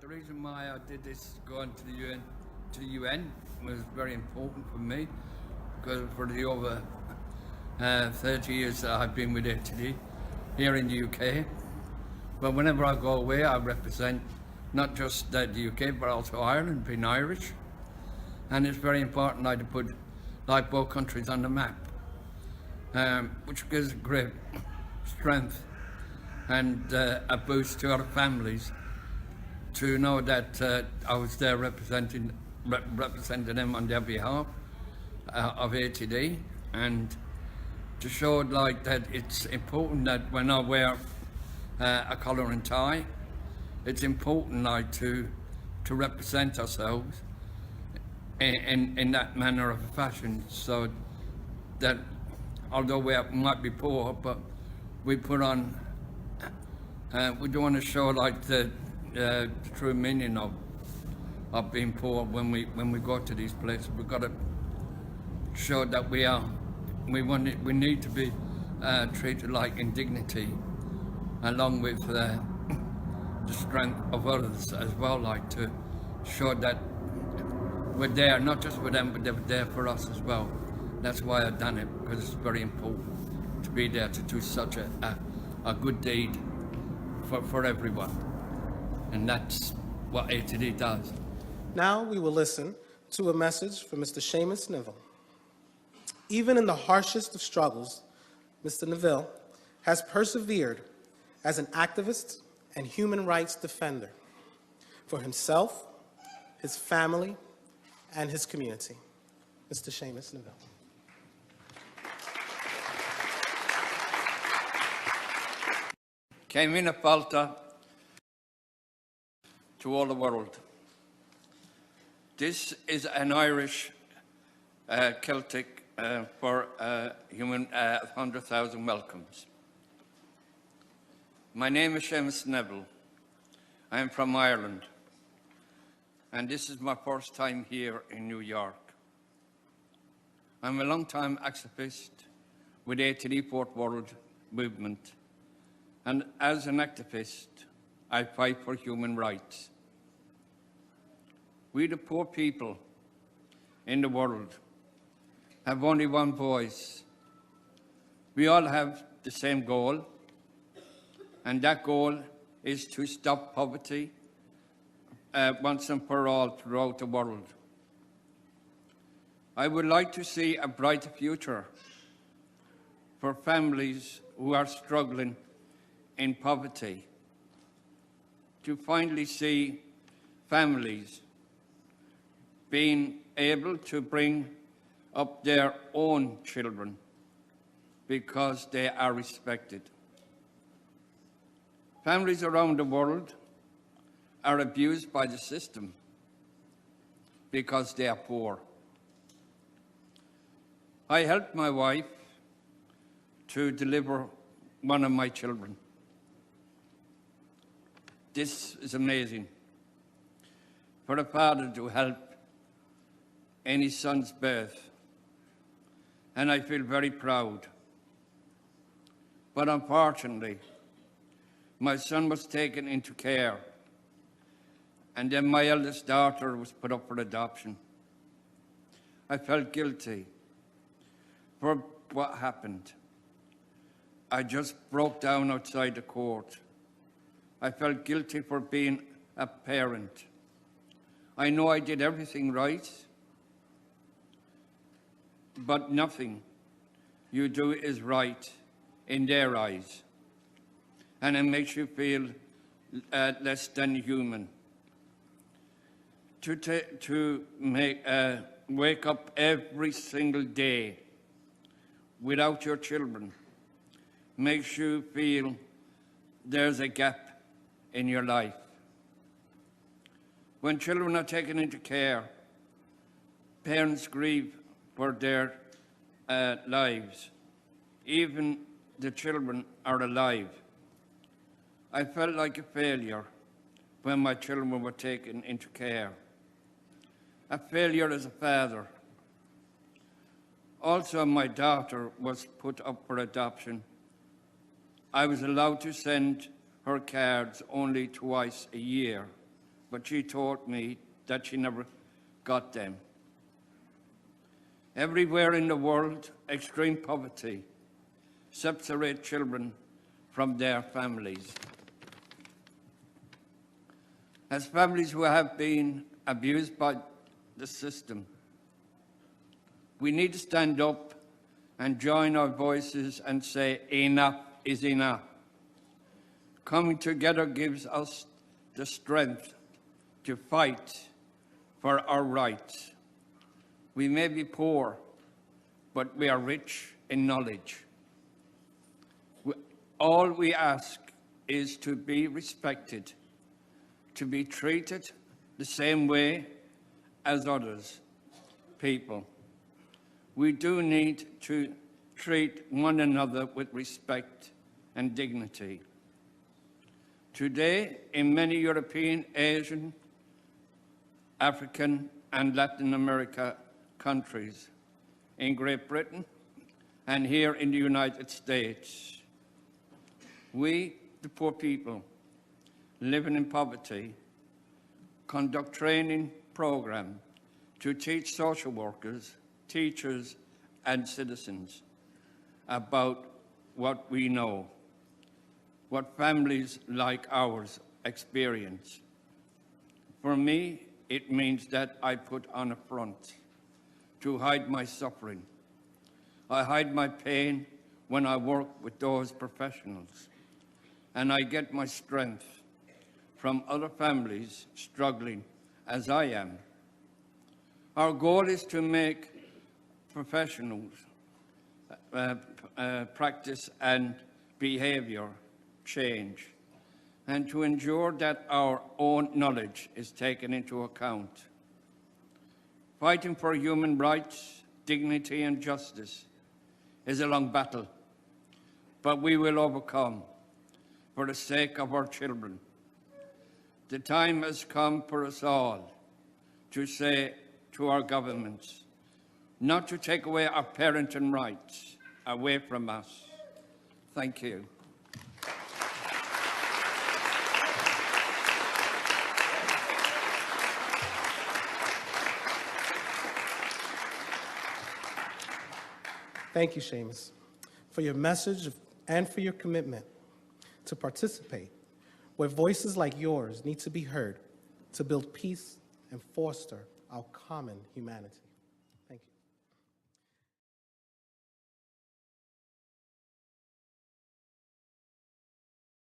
The reason why I did this going to the UN was very important for me, because for the over 30 years that I've been with Italy here in the UK. But whenever I go away, I represent not just the UK, but also Ireland, being Irish. And it's very important to put both countries on the map, which gives great strength and a boost to our families to know that I was there representing them on their behalf of ATD, and to show that it's important that when I wear a collar and tie, it's important to represent ourselves in that manner of fashion, so that although we might be poor, but we put on, we don't want to show the true meaning of being poor when we go to these places. We've got to show that we need to be treated like in dignity, along with the strength of others as well, to show that we're there, not just for them, but they're there for us as well. That's why I've done it, because it's very important to be there to do such a good deed for everyone. And that's what ATD does. Now we will listen to a message from Mr. Seamus Neville. Even in the harshest of struggles, Mr. Neville has persevered as an activist and human rights defender for himself, his family, and his community. Mr. Seamus Neville. Came in a falter to all the world. This is an Irish Celtic for human 100,000 welcomes. My name is Seamus Neville. I am from Ireland, and this is my first time here in New York. I'm a long-time activist with ATD Fourth World Movement, and as an activist, I fight for human rights. We, the poor people in the world, have only one voice. We all have the same goal, and that goal is to stop poverty once and for all throughout the world. I would like to see a brighter future for families who are struggling in poverty, to finally see families being able to bring up their own children because they are respected. Families around the world are abused by the system because they are poor. I helped my wife to deliver one of my children. This is amazing. For a father to help any son's birth, and I feel very proud. But unfortunately, my son was taken into care, and then my eldest daughter was put up for adoption. I felt guilty for what happened. I just broke down outside the court. I felt guilty for being a parent. I know I did everything right, but nothing you do is right in their eyes, and it makes you feel less than human. To wake up every single day without your children makes you feel there's a gap in your life. When children are taken into care, parents grieve for their lives. Even the children are alive. I felt like a failure when my children were taken into care. A failure as a father. Also, my daughter was put up for adoption. I was allowed to send her cards only twice a year. but she told me that she never got them. Everywhere in the world, extreme poverty separates children from their families. As families who have been abused by the system, we need to stand up and join our voices and say, enough is enough. Coming together gives us the strength to fight for our rights. We may be poor, but we are rich in knowledge. All we ask is to be respected, to be treated the same way as others people. We do need to treat one another with respect and dignity. Today, in many European, Asian, African, and Latin America countries, in Great Britain, and here in the United States, we, the poor people, living in poverty, conduct training programs to teach social workers, teachers, and citizens about what we know, what families like ours experience. For me, it means that I put on a front to hide my suffering. I hide my pain when I work with those professionals, and I get my strength from other families struggling as I am. Our goal is to make professionals practice and behavior change, and to ensure that our own knowledge is taken into account. Fighting for human rights, dignity, and justice is a long battle, but we will overcome for the sake of our children. The time has come for us all to say to our governments, not to take away our parenting rights away from us. Thank you. Thank you, Seamus, for your message and for your commitment to participate where voices like yours need to be heard to build peace and foster our common humanity.